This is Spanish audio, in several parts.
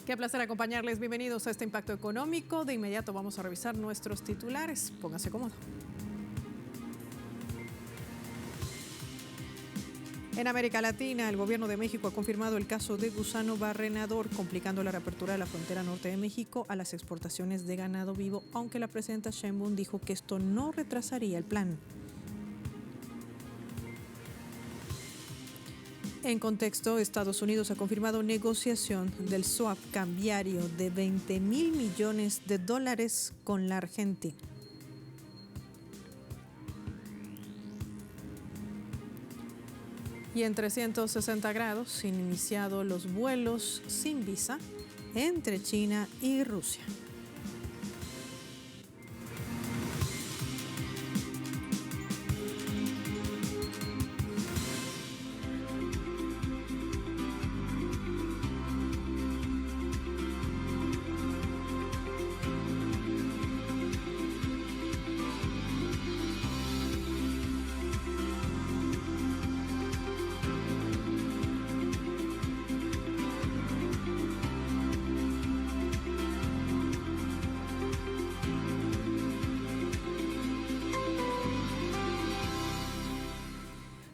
Qué placer acompañarles. Bienvenidos a este Impacto Económico. De inmediato vamos a revisar nuestros titulares. Póngase cómodo. En América Latina, el gobierno de México ha confirmado el caso de gusano barrenador, complicando la reapertura de la frontera norte de México a las exportaciones de ganado vivo, aunque la presidenta Sheinbaum dijo que esto no retrasaría el plan. En contexto, Estados Unidos ha confirmado negociación del swap cambiario de $20,000 millones con la Argentina. Y en 360 grados se han iniciado los vuelos sin visa entre China y Rusia.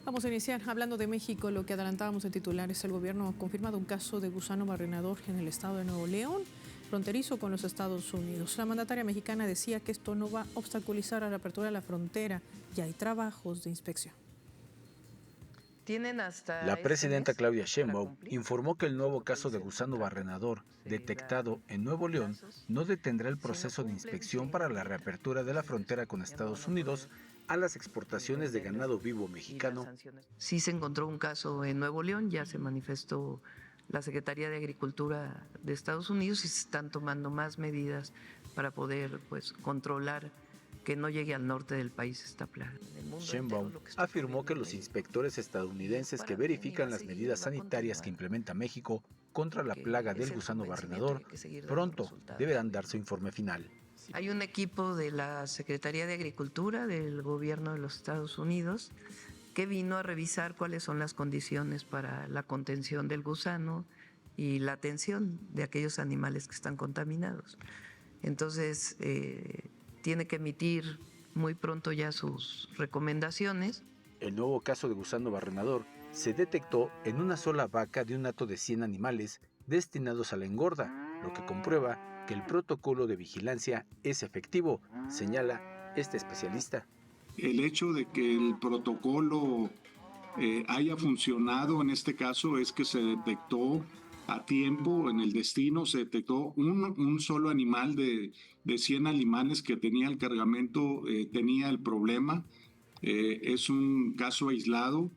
Vamos a iniciar hablando de México. Lo que adelantábamos en titulares, el gobierno ha confirmado un caso de gusano barrenador en el estado de Nuevo León, fronterizo con los Estados Unidos. La mandataria mexicana decía que esto no va a obstaculizar a la apertura de la frontera. Ya hay trabajos de inspección. La presidenta Claudia Sheinbaum informó que el nuevo caso de gusano barrenador detectado en Nuevo León no detendrá el proceso de inspección para la reapertura de la frontera con Estados Unidos a las exportaciones de ganado vivo mexicano. Sí se encontró un caso en Nuevo León, ya se manifestó la Secretaría de Agricultura de Estados Unidos y se están tomando más medidas para poder controlar que no llegue al norte del país esta plaga. Sheinbaum afirmó que los inspectores estadounidenses que verifican las medidas sanitarias que implementa México contra la plaga del gusano barrenador pronto deberán dar su informe final. Hay un equipo de la Secretaría de Agricultura del gobierno de los Estados Unidos que vino a revisar cuáles son las condiciones para la contención del gusano y la atención de aquellos animales que están contaminados. Entonces, tiene que emitir muy pronto ya sus recomendaciones. El nuevo caso de gusano barrenador se detectó en una sola vaca de un hato de 100 animales destinados a la engorda, lo que comprueba que el protocolo de vigilancia es efectivo, señala este especialista. El hecho de que el protocolo haya funcionado en este caso es que se detectó a tiempo en el destino, se detectó un solo animal de 100 animales que tenía el cargamento, tenía el problema. Es un caso aislado.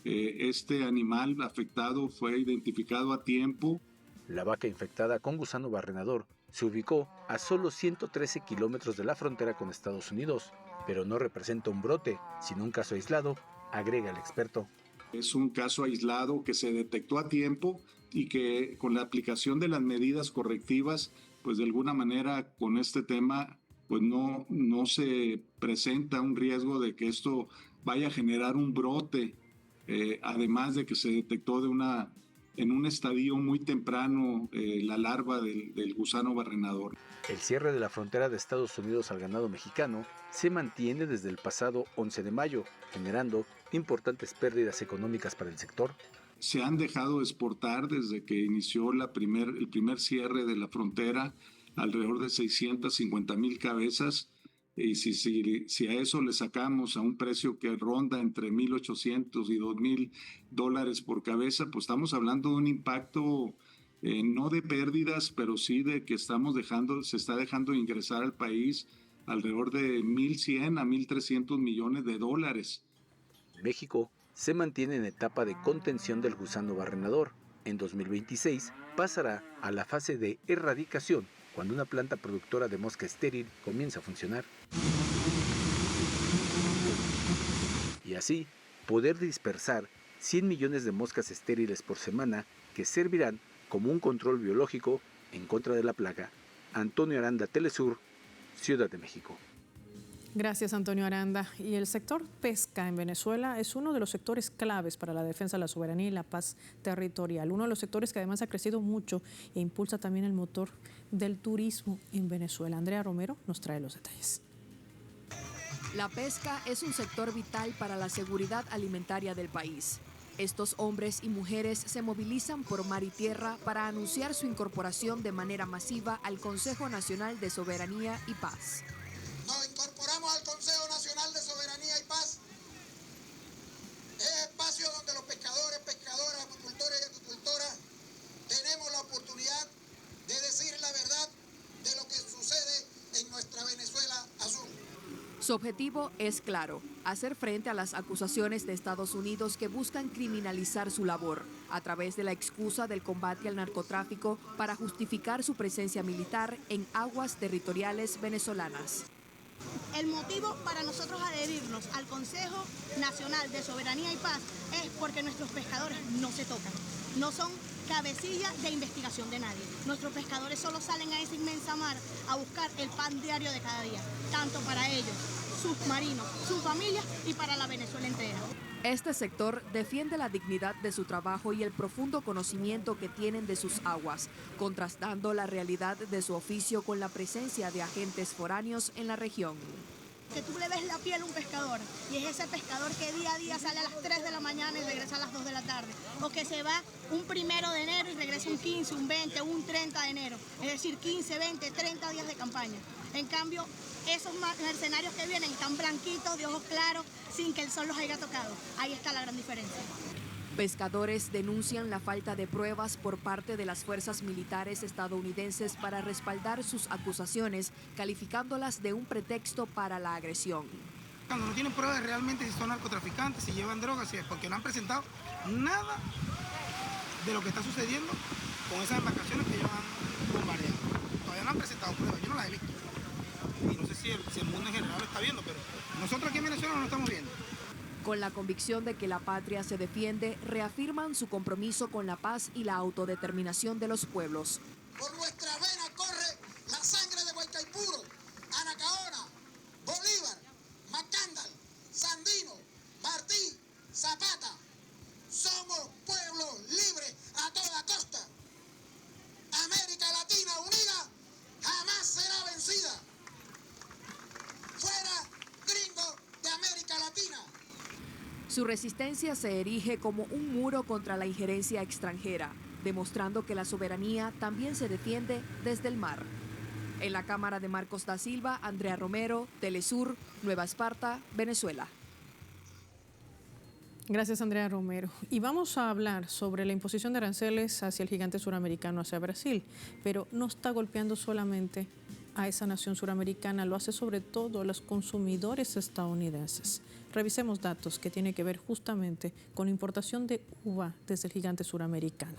Este animal afectado fue identificado a tiempo. La vaca infectada con gusano barrenador se ubicó a solo 113 kilómetros de la frontera con Estados Unidos, pero no representa un brote, sino un caso aislado, agrega el experto. Es un caso aislado que se detectó a tiempo y que con la aplicación de las medidas correctivas, pues de alguna manera con este tema, pues no se presenta un riesgo de que esto vaya a generar un brote, además de que se detectó en un estadio muy temprano la larva del gusano barrenador. El cierre de la frontera de Estados Unidos al ganado mexicano se mantiene desde el pasado 11 de mayo, generando importantes pérdidas económicas para el sector. Se han dejado exportar desde que inició el primer cierre de la frontera alrededor de 650,000 cabezas. Y si a eso le sacamos a un precio que ronda entre $1,800 y $2,000 por cabeza, pues estamos hablando de un impacto no de pérdidas, pero sí de que se está dejando ingresar al país alrededor de 1,100 a 1,300 millones de dólares. México se mantiene en etapa de contención del gusano barrenador. En 2026 pasará a la fase de erradicación, cuando una planta productora de mosca estéril comienza a funcionar. Y así, poder dispersar 100 millones de moscas estériles por semana que servirán como un control biológico en contra de la plaga. Antonio Aranda, Telesur, Ciudad de México. Gracias, Antonio Aranda. Y el sector pesca en Venezuela es uno de los sectores claves para la defensa de la soberanía y la paz territorial. Uno de los sectores que además ha crecido mucho e impulsa también el motor del turismo en Venezuela. Andrea Romero nos trae los detalles. La pesca es un sector vital para la seguridad alimentaria del país. Estos hombres y mujeres se movilizan por mar y tierra para anunciar su incorporación de manera masiva al Consejo Nacional de Soberanía y Paz. Nos incorporamos al Consejo Nacional de Soberanía y Paz. Es espacio donde los pescadores, pescadoras, acuicultores y acuicultoras tenemos la oportunidad de decir la verdad de lo que sucede en nuestra Venezuela azul. Su objetivo es claro, hacer frente a las acusaciones de Estados Unidos que buscan criminalizar su labor a través de la excusa del combate al narcotráfico para justificar su presencia militar en aguas territoriales venezolanas. El motivo para nosotros adherirnos al Consejo Nacional de Soberanía y Paz es porque nuestros pescadores no se tocan, no son cabecilla de investigación de nadie. Nuestros pescadores solo salen a esa inmensa mar a buscar el pan diario de cada día, tanto para ellos, sus marinos, sus familias y para la Venezuela entera. Este sector defiende la dignidad de su trabajo y el profundo conocimiento que tienen de sus aguas, contrastando la realidad de su oficio con la presencia de agentes foráneos en la región. Que tú le ves la piel a un pescador y es ese pescador que día a día sale a las 3 de la mañana y regresa a las 2 de la tarde, o que se va un 1 de enero y regresa un 15, un 20, un 30 de enero, es decir, 15, 20, 30 días de campaña. En cambio, esos mercenarios que vienen están blanquitos, de ojos claros, sin que el sol los haya tocado. Ahí está la gran diferencia. Pescadores denuncian la falta de pruebas por parte de las fuerzas militares estadounidenses para respaldar sus acusaciones, calificándolas de un pretexto para la agresión. Cuando no tienen pruebas realmente si son narcotraficantes, si llevan drogas, si es porque no han presentado nada de lo que está sucediendo con esas embarcaciones que ellos han bombardeado. Todavía no han presentado pruebas, yo no las he visto. Y no sé si el mundo en general lo está viendo, pero nosotros aquí en Venezuela no lo estamos viendo. Con la convicción de que la patria se defiende, reafirman su compromiso con la paz y la autodeterminación de los pueblos. Por nuestra vena corre la sangre de Guaycaipuro, Anacaona, Bolívar, Macándal, Sandino, Martí, Zapata. Somos pueblos libres a toda costa. América Latina unida jamás será vencida. Fuera gringo de América Latina. Su resistencia se erige como un muro contra la injerencia extranjera, demostrando que la soberanía también se defiende desde el mar. En la cámara de Marcos da Silva, Andrea Romero, Telesur, Nueva Esparta, Venezuela. Gracias, Andrea Romero. Y vamos a hablar sobre la imposición de aranceles hacia el gigante suramericano, hacia Brasil, pero no está golpeando solamente a esa nación suramericana, lo hace sobre todo a los consumidores estadounidenses. Revisemos datos que tienen que ver justamente con la importación de uva desde el gigante suramericano.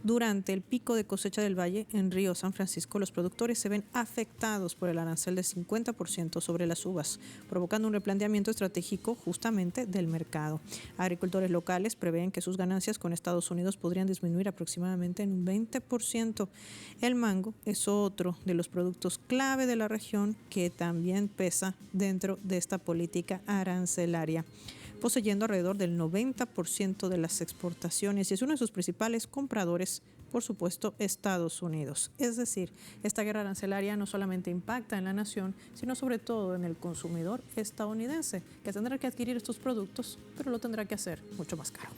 Durante el pico de cosecha del Valle en Río San Francisco, los productores se ven afectados por el arancel de 50% sobre las uvas, provocando un replanteamiento estratégico justamente del mercado. Agricultores locales prevén que sus ganancias con Estados Unidos podrían disminuir aproximadamente en un 20%. El mango es otro de los productos clave de la región que también pesa dentro de esta política arancelaria, poseyendo alrededor del 90% de las exportaciones y es uno de sus principales compradores, por supuesto, Estados Unidos. Es decir, esta guerra arancelaria no solamente impacta en la nación, sino sobre todo en el consumidor estadounidense, que tendrá que adquirir estos productos, pero lo tendrá que hacer mucho más caro.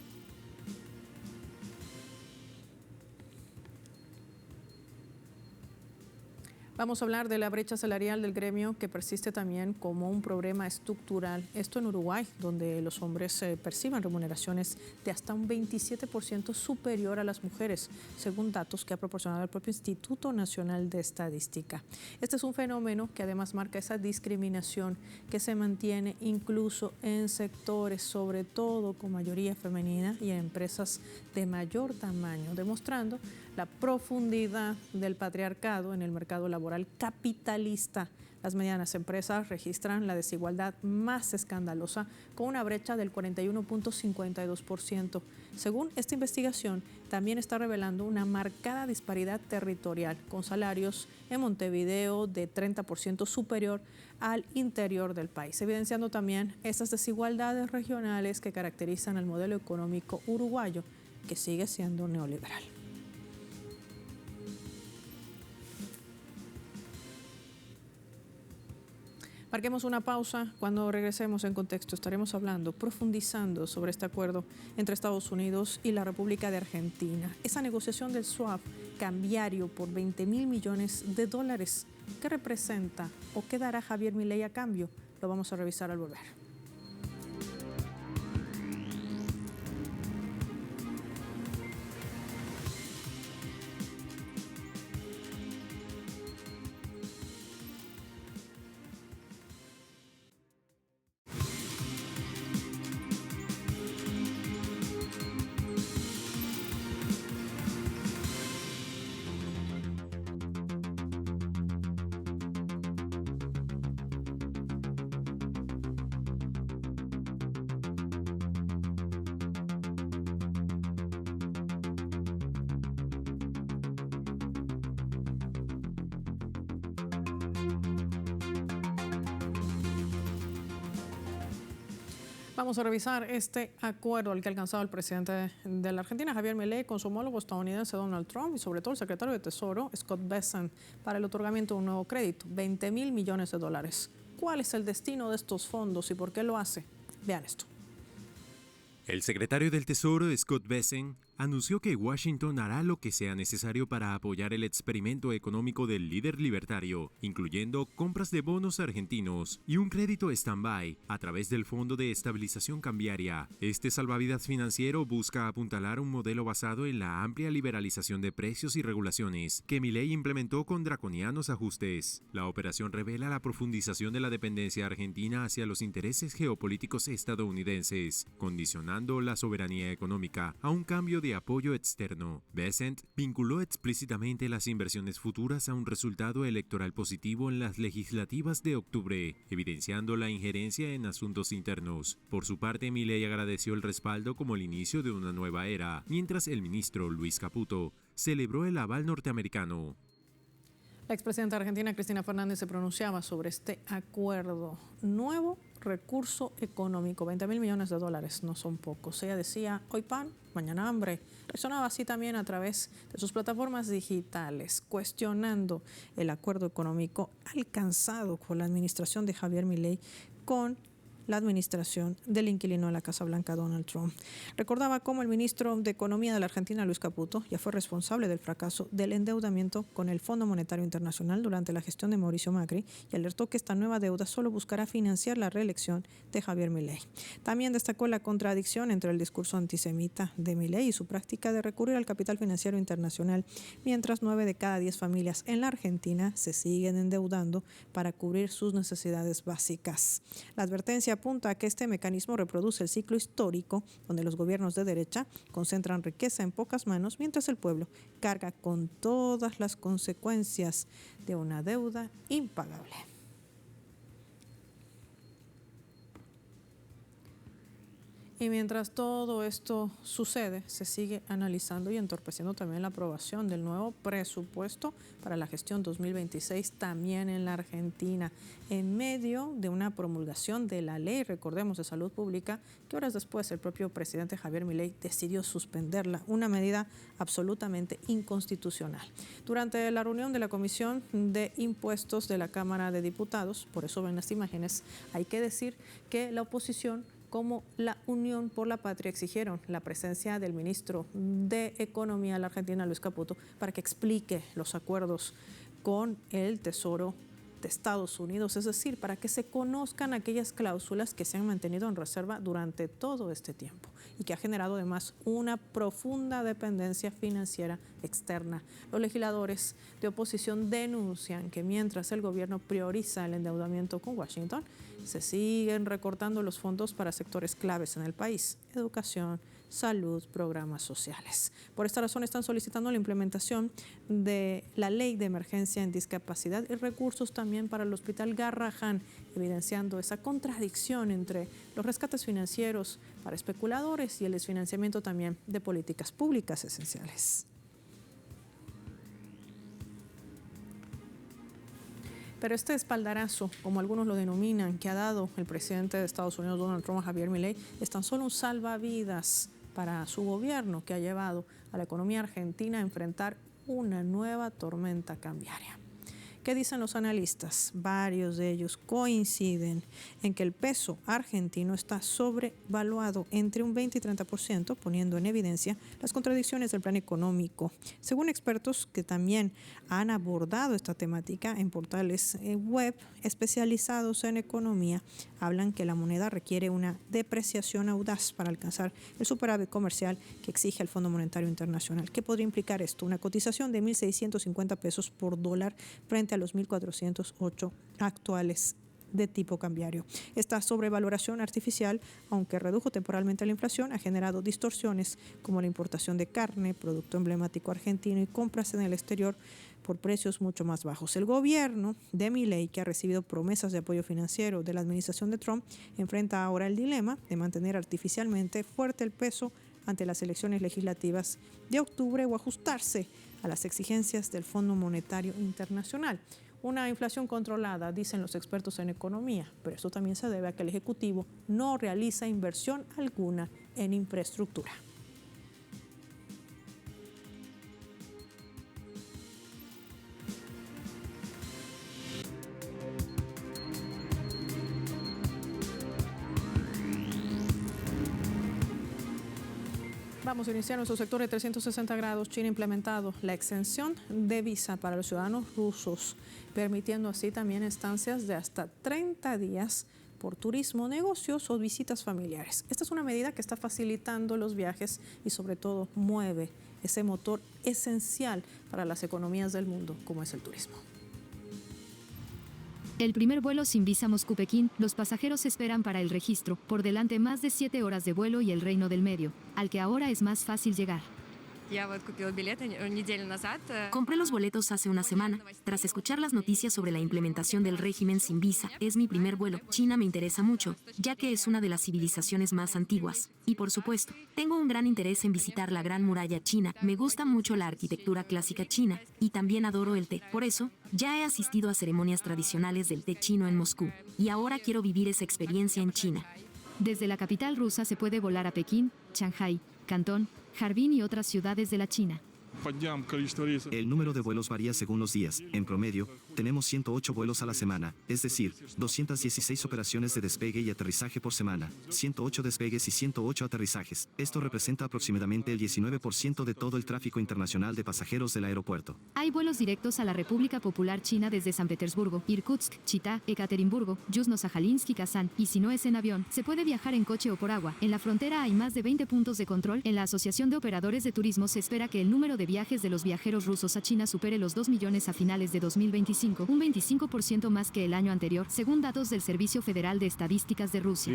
Vamos a hablar de la brecha salarial del gremio que persiste también como un problema estructural. Esto en Uruguay, donde los hombres perciben remuneraciones de hasta un 27% superior a las mujeres, según datos que ha proporcionado el propio Instituto Nacional de Estadística. Este es un fenómeno que además marca esa discriminación que se mantiene incluso en sectores, sobre todo con mayoría femenina y en empresas de mayor tamaño, demostrando la profundidad del patriarcado en el mercado laboral laboral capitalista. Las medianas empresas registran la desigualdad más escandalosa, con una brecha del 41.52%. Según esta investigación, también está revelando una marcada disparidad territorial, con salarios en Montevideo de 30% superior al interior del país, evidenciando también estas desigualdades regionales que caracterizan el modelo económico uruguayo, que sigue siendo neoliberal. Marquemos una pausa. Cuando regresemos en Contexto estaremos profundizando sobre este acuerdo entre Estados Unidos y la República de Argentina. Esa negociación del swap cambiario por $20.000 millones. ¿Qué representa o qué dará Javier Milei a cambio? Lo vamos a revisar al volver. Vamos a revisar este acuerdo al que ha alcanzado el presidente de la Argentina, Javier Milei, con su homólogo estadounidense Donald Trump y sobre todo el secretario de Tesoro, Scott Bessent, para el otorgamiento de un nuevo crédito, $20.000 millones. ¿Cuál es el destino de estos fondos y por qué lo hace? Vean esto. El secretario del Tesoro, Scott Bessent, anunció que Washington hará lo que sea necesario para apoyar el experimento económico del líder libertario, incluyendo compras de bonos argentinos y un crédito stand-by a través del Fondo de Estabilización Cambiaria. Este salvavidas financiero busca apuntalar un modelo basado en la amplia liberalización de precios y regulaciones que Milei implementó con draconianos ajustes. La operación revela la profundización de la dependencia argentina hacia los intereses geopolíticos estadounidenses, condicionando la soberanía económica a un cambio de apoyo externo. Bessent vinculó explícitamente las inversiones futuras a un resultado electoral positivo en las legislativas de octubre, evidenciando la injerencia en asuntos internos. Por su parte, Milei agradeció el respaldo como el inicio de una nueva era, mientras el ministro Luis Caputo celebró el aval norteamericano. La expresidenta argentina Cristina Fernández se pronunciaba sobre este acuerdo. Nuevo recurso económico, $20.000 millones, no son pocos. Ella decía, hoy pan, mañana hambre. Resonaba así también a través de sus plataformas digitales, cuestionando el acuerdo económico alcanzado con la administración de Javier Milei con la administración del inquilino de la Casa Blanca, Donald Trump. Recordaba cómo el ministro de Economía de la Argentina, Luis Caputo, ya fue responsable del fracaso del endeudamiento con el Fondo Monetario Internacional durante la gestión de Mauricio Macri y alertó que esta nueva deuda solo buscará financiar la reelección de Javier Milei. También destacó la contradicción entre el discurso antisemita de Milei y su práctica de recurrir al capital financiero internacional, mientras 9 de cada 10 familias en la Argentina se siguen endeudando para cubrir sus necesidades básicas. La advertencia apunta a que este mecanismo reproduce el ciclo histórico donde los gobiernos de derecha concentran riqueza en pocas manos mientras el pueblo carga con todas las consecuencias de una deuda impagable. Y mientras todo esto sucede, se sigue analizando y entorpeciendo también la aprobación del nuevo presupuesto para la gestión 2026 también en la Argentina, en medio de una promulgación de la ley, recordemos, de salud pública, que horas después el propio presidente Javier Milei decidió suspenderla, una medida absolutamente inconstitucional. Durante la reunión de la Comisión de Impuestos de la Cámara de Diputados, por eso ven las imágenes, hay que decir que la oposición como la Unión por la Patria exigieron la presencia del ministro de Economía de la Argentina, Luis Caputo, para que explique los acuerdos con el Tesoro de Estados Unidos, es decir, para que se conozcan aquellas cláusulas que se han mantenido en reserva durante todo este tiempo y que ha generado además una profunda dependencia financiera externa. Los legisladores de oposición denuncian que mientras el gobierno prioriza el endeudamiento con Washington, se siguen recortando los fondos para sectores claves en el país: educación, salud, programas sociales. Por esta razón están solicitando la implementación de la ley de emergencia en discapacidad y recursos también para el Hospital Garrahan, evidenciando esa contradicción entre los rescates financieros para especuladores y el desfinanciamiento también de políticas públicas esenciales. Pero este espaldarazo, como algunos lo denominan, que ha dado el presidente de Estados Unidos, Donald Trump, a Javier Milei, es tan solo un salvavidas para su gobierno que ha llevado a la economía argentina a enfrentar una nueva tormenta cambiaria. ¿Qué dicen los analistas? Varios de ellos coinciden en que el peso argentino está sobrevaluado entre un 20 y 30%, poniendo en evidencia las contradicciones del plan económico. Según expertos que también han abordado esta temática en portales web especializados en economía, hablan que la moneda requiere una depreciación audaz para alcanzar el superávit comercial que exige el Fondo Monetario Internacional. ¿Qué podría implicar esto? Una cotización de 1.650 pesos por dólar frente a los 1.408 actuales de tipo cambiario. Esta sobrevaloración artificial, aunque redujo temporalmente la inflación, ha generado distorsiones como la importación de carne, producto emblemático argentino, y compras en el exterior por precios mucho más bajos. El gobierno de Milei, que ha recibido promesas de apoyo financiero de la administración de Trump, enfrenta ahora el dilema de mantener artificialmente fuerte el peso ante las elecciones legislativas de octubre o ajustarse a las exigencias del Fondo Monetario Internacional. Una inflación controlada, dicen los expertos en economía, pero esto también se debe a que el Ejecutivo no realiza inversión alguna en infraestructura. Vamos a iniciar nuestro sector de 360 grados. China ha implementado la exención de visa para los ciudadanos rusos, permitiendo así también estancias de hasta 30 días por turismo, negocios o visitas familiares. Esta es una medida que está facilitando los viajes y sobre todo mueve ese motor esencial para las economías del mundo, como es el turismo. El primer vuelo sin visa Moscú-Pekín, los pasajeros esperan para el registro, por delante más de 7 horas de vuelo y el Reino del Medio, al que ahora es más fácil llegar. Compré los boletos hace una semana. Tras escuchar las noticias sobre la implementación del régimen sin visa, es mi primer vuelo. China me interesa mucho, ya que es una de las civilizaciones más antiguas. Y por supuesto, tengo un gran interés en visitar la Gran Muralla China. Me gusta mucho la arquitectura clásica china y también adoro el té. Por eso, ya he asistido a ceremonias tradicionales del té chino en Moscú. Y ahora quiero vivir esa experiencia en China. Desde la capital rusa se puede volar a Pekín, Shanghái, Cantón, Harbin y otras ciudades de la China. El número de vuelos varía según los días. En promedio, tenemos 108 vuelos a la semana, es decir, 216 operaciones de despegue y aterrizaje por semana, 108 despegues y 108 aterrizajes. Esto representa aproximadamente el 19% de todo el tráfico internacional de pasajeros del aeropuerto. Hay vuelos directos a la República Popular China desde San Petersburgo, Irkutsk, Chitá, Ekaterimburgo, Yuzhno-Sajalinsk y Kazán. Y si no es en avión, se puede viajar en coche o por agua. En la frontera hay más de 20 puntos de control. En la Asociación de Operadores de Turismo se espera que el número de viajes de los viajeros rusos a China supere los 2 millones a finales de 2025, un 25% más que el año anterior, según datos del Servicio Federal de Estadísticas de Rusia.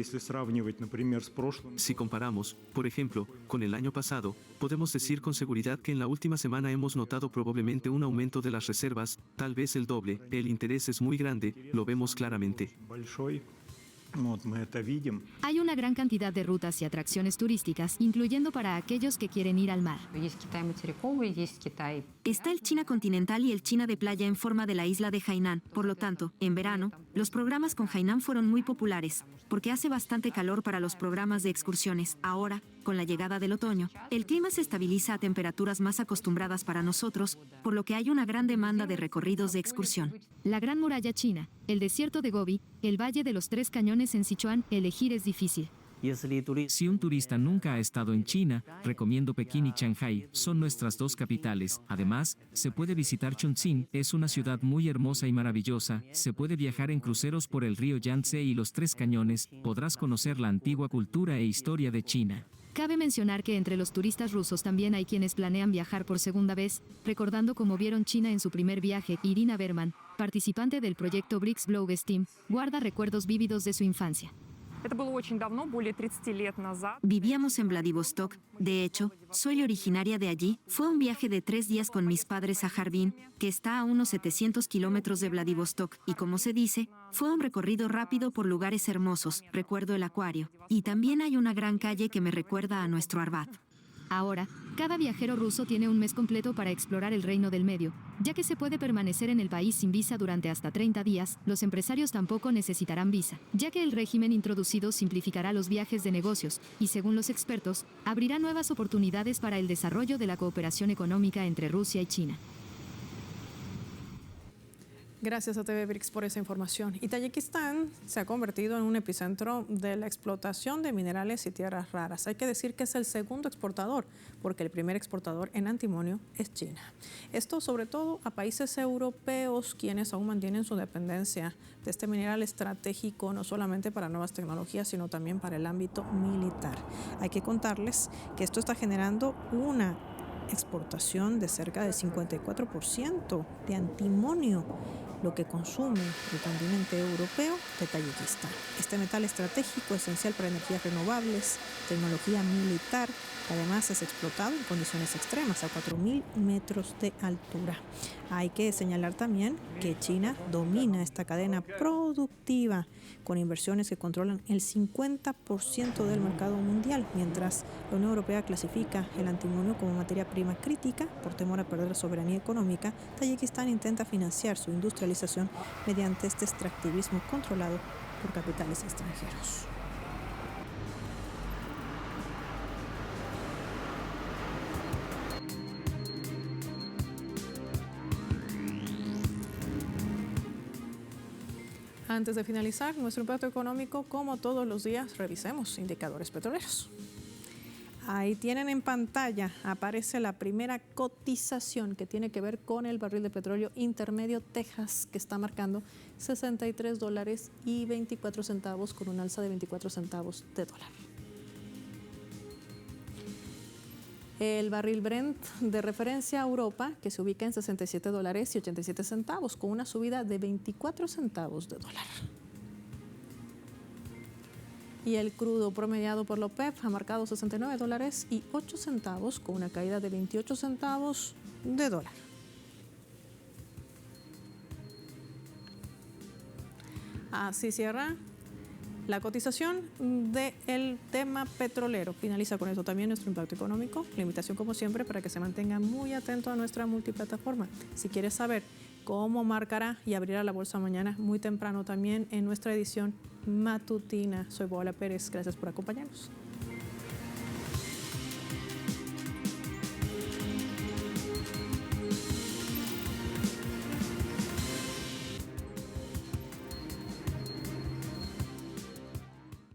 Si comparamos, por ejemplo, con el año pasado, podemos decir con seguridad que en la última semana hemos notado probablemente un aumento de las reservas, tal vez el doble. El interés es muy grande, lo vemos claramente. Hay una gran cantidad de rutas y atracciones turísticas, incluyendo para aquellos que quieren ir al mar. Está el China continental y el China de playa en forma de la isla de Hainan. Por lo tanto, en verano, los programas con Hainan fueron muy populares, porque hace bastante calor para los programas de excursiones. Ahora, con la llegada del otoño, el clima se estabiliza a temperaturas más acostumbradas para nosotros, por lo que hay una gran demanda de recorridos de excursión. La Gran Muralla China, el desierto de Gobi, el Valle de los Tres Cañones en Sichuan, elegir es difícil. Si un turista nunca ha estado en China, recomiendo Pekín y Shanghái, son nuestras dos capitales. Además, se puede visitar Chongqing, es una ciudad muy hermosa y maravillosa, se puede viajar en cruceros por el río Yangtze y los Tres Cañones, podrás conocer la antigua cultura e historia de China. Cabe mencionar que entre los turistas rusos también hay quienes planean viajar por segunda vez, recordando cómo vieron China en su primer viaje. Irina Berman, participante del proyecto BRICS Blog Steam, guarda recuerdos vívidos de su infancia. Vivíamos en Vladivostok, de hecho, soy originaria de allí. Fue un viaje de 3 días con mis padres a Harbin, que está a unos 700 kilómetros de Vladivostok, y como se dice, fue un recorrido rápido por lugares hermosos. Recuerdo el acuario, y también hay una gran calle que me recuerda a nuestro Arbat. Ahora, cada viajero ruso tiene un mes completo para explorar el Reino del Medio. Ya que se puede permanecer en el país sin visa durante hasta 30 días, los empresarios tampoco necesitarán visa, ya que el régimen introducido simplificará los viajes de negocios y, según los expertos, abrirá nuevas oportunidades para el desarrollo de la cooperación económica entre Rusia y China. Gracias a TV BRICS por esa información. Y Tayikistán se ha convertido en un epicentro de la explotación de minerales y tierras raras. Hay que decir que es el segundo exportador, porque el primer exportador en antimonio es China. Esto sobre todo a países europeos, quienes aún mantienen su dependencia de este mineral estratégico, no solamente para nuevas tecnologías, sino también para el ámbito militar. Hay que contarles que esto está generando una exportación de cerca del 54% de antimonio, lo que consume el continente europeo de Tayikistán. Este metal estratégico esencial para energías renovables, tecnología militar, que además es explotado en condiciones extremas a 4.000 metros de altura. Hay que señalar también que China domina esta cadena productiva con inversiones que controlan el 50% del mercado mundial, mientras la Unión Europea clasifica el antimonio como materia prima crítica por temor a perder soberanía económica. Tayikistán intenta financiar su industrialización mediante este extractivismo controlado por capitales extranjeros. Antes de finalizar nuestro impacto económico, como todos los días, revisemos indicadores petroleros. Ahí tienen en pantalla, aparece la primera cotización que tiene que ver con el barril de petróleo intermedio Texas, que está marcando $63.24 con un alza de 24 centavos de dólar. El barril Brent de referencia a Europa, que se ubica en $67.87 con una subida de 24 centavos de dólar. Y el crudo promediado por la OPEP ha marcado $69.08 con una caída de 28 centavos de dólar. Así cierra la cotización del tema petrolero. Finaliza con eso también nuestro impacto económico. La invitación, como siempre, para que se mantenga muy atento a nuestra multiplataforma. Si quieres saber cómo marcará y abrirá la bolsa mañana, muy temprano también en nuestra edición matutina. Soy Paola Pérez. Gracias por acompañarnos.